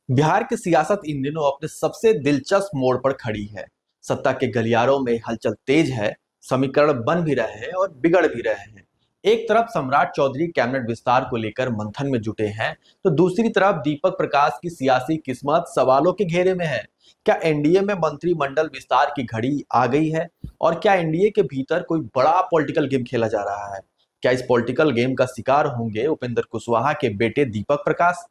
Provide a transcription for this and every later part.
बिहार की सियासत इन दिनों अपने सबसे दिलचस्प मोड़ पर खड़ी है। सत्ता के गलियारों में हलचल तेज है। समीकरण बन भी रहे हैं और बिगड़ भी रहे हैं। एक तरफ सम्राट चौधरी कैबिनेट विस्तार को लेकर मंथन में जुटे हैं, तो दूसरी तरफ दीपक प्रकाश की सियासी किस्मत सवालों के घेरे में है। क्या एनडीए में मंत्रिमंडल विस्तार की घड़ी आ गई है? और क्या एनडीए के भीतर कोई बड़ा पॉलिटिकल गेम खेला जा रहा है? क्या इस पॉलिटिकल गेम का शिकार होंगे उपेंद्र कुशवाहा के बेटे दीपक प्रकाश?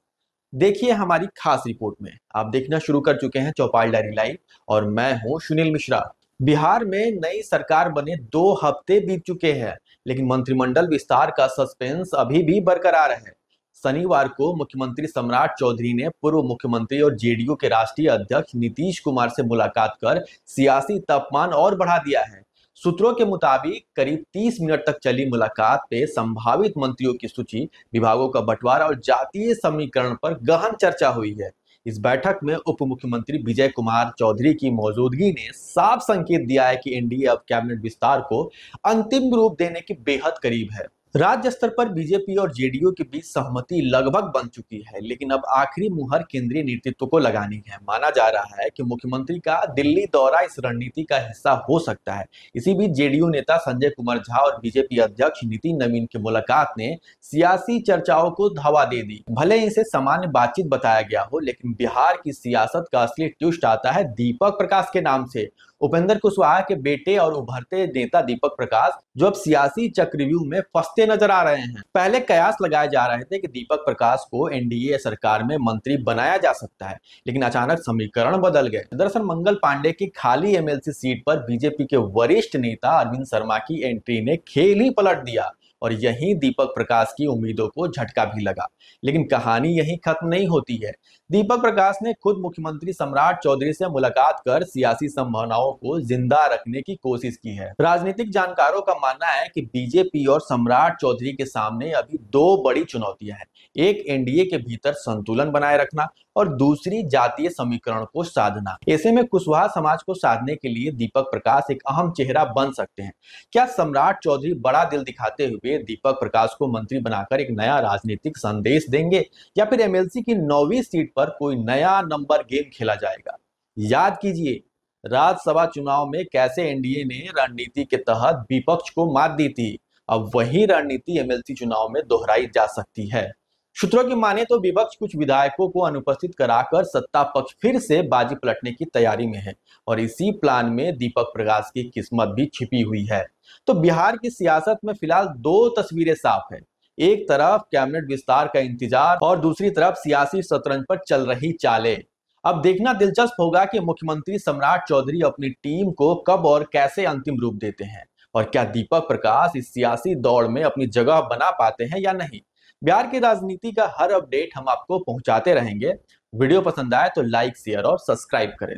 देखिए हमारी खास रिपोर्ट में। आप देखना शुरू कर चुके हैं चौपाल डायरी लाइव और मैं हूं सुनील मिश्रा। बिहार में नई सरकार बने 2 हफ्ते बीत चुके हैं, लेकिन मंत्रिमंडल विस्तार का सस्पेंस अभी भी बरकरार है। शनिवार को मुख्यमंत्री सम्राट चौधरी ने पूर्व मुख्यमंत्री और जेडीयू के राष्ट्रीय अध्यक्ष नीतीश कुमार से मुलाकात कर सियासी तापमान और बढ़ा दिया है। सूत्रों के मुताबिक करीब 30 मिनट तक चली मुलाकात पे संभावित मंत्रियों की सूची, विभागों का बंटवारा और जातीय समीकरण पर गहन चर्चा हुई है। इस बैठक में उप मुख्यमंत्री विजय कुमार चौधरी की मौजूदगी ने साफ संकेत दिया है कि एनडीए अब कैबिनेट विस्तार को अंतिम रूप देने के बेहद करीब है। राज्य स्तर पर बीजेपी और जेडीयू के बीच सहमति लगभग बन चुकी है, लेकिन अब आखिरी मुहर केंद्रीय नेतृत्व को लगानी है। माना जा रहा है कि मुख्यमंत्री का दिल्ली दौरा इस रणनीति का हिस्सा हो सकता है। इसी बीच जेडीयू नेता संजय कुमार झा और बीजेपी अध्यक्ष नितिन नवीन की मुलाकात ने सियासी चर्चाओं को हवा दे दी। भले इसे सामान्य बातचीत बताया गया हो, लेकिन बिहार की सियासत का असली ट्विस्ट आता है दीपक प्रकाश के नाम से। उपेंद्र कुशवाहा के बेटे और उभरते नेता दीपक प्रकाश, जो अब सियासी चक्रव्यूह में फंसते नजर आ रहे हैं। पहले कयास लगाए जा रहे थे कि दीपक प्रकाश को एनडीए सरकार में मंत्री बनाया जा सकता है, लेकिन अचानक समीकरण बदल गए। दरअसल मंगल पांडे की खाली एमएलसी सीट पर बीजेपी के वरिष्ठ नेता अरविंद शर्मा की एंट्री ने खेल ही पलट दिया और यहीं दीपक प्रकाश की उम्मीदों को झटका भी लगा। लेकिन कहानी यहीं खत्म नहीं होती है। दीपक प्रकाश ने खुद मुख्यमंत्री सम्राट चौधरी से मुलाकात कर सियासी संभावनाओं को जिंदा रखने की कोशिश की है। राजनीतिक जानकारों का मानना है कि बीजेपी और सम्राट चौधरी के सामने अभी 2 बड़ी चुनौतियां हैं। एक एनडीए के भीतर संतुलन बनाए रखना और दूसरी जातीय समीकरण को साधना। ऐसे में कुशवाहा समाज को साधने के लिए दीपक प्रकाश एक अहम चेहरा बन सकते हैं। क्या सम्राट चौधरी बड़ा दिल दिखाते हुए दीपक प्रकाश को मंत्री बनाकर एक नया राजनीतिक संदेश देंगे, या फिर एमएलसी की 9वीं सीट पर कोई नया नंबर गेम खेला जाएगा? याद कीजिए, राज्यसभा चुनाव में कैसे एनडीए ने रणनीति के तहत विपक्ष को मात दी थी। अब वही रणनीति एमएलसी चुनाव में दोहराई जा सकती है। सूत्रों की माने तो विपक्ष कुछ विधायकों को अनुपस्थित कराकर सत्ता पक्ष फिर से बाजी पलटने की तैयारी में है और इसी प्लान में दीपक प्रकाश की किस्मत भी छिपी हुई है। तो बिहार की सियासत में फिलहाल 2 तस्वीरें साफ है। एक तरफ कैबिनेट विस्तार का इंतजार और दूसरी तरफ सियासी शतरंज पर चल रही चालें। अब देखना दिलचस्प होगा कि मुख्यमंत्री सम्राट चौधरी अपनी टीम को कब और कैसे अंतिम रूप देते हैं, और क्या दीपक प्रकाश इस सियासी दौड़ में अपनी जगह बना पाते हैं या नहीं। बिहार की राजनीति का हर अपडेट हम आपको पहुंचाते रहेंगे। वीडियो पसंद आए तो लाइक, शेयर और सब्सक्राइब करें।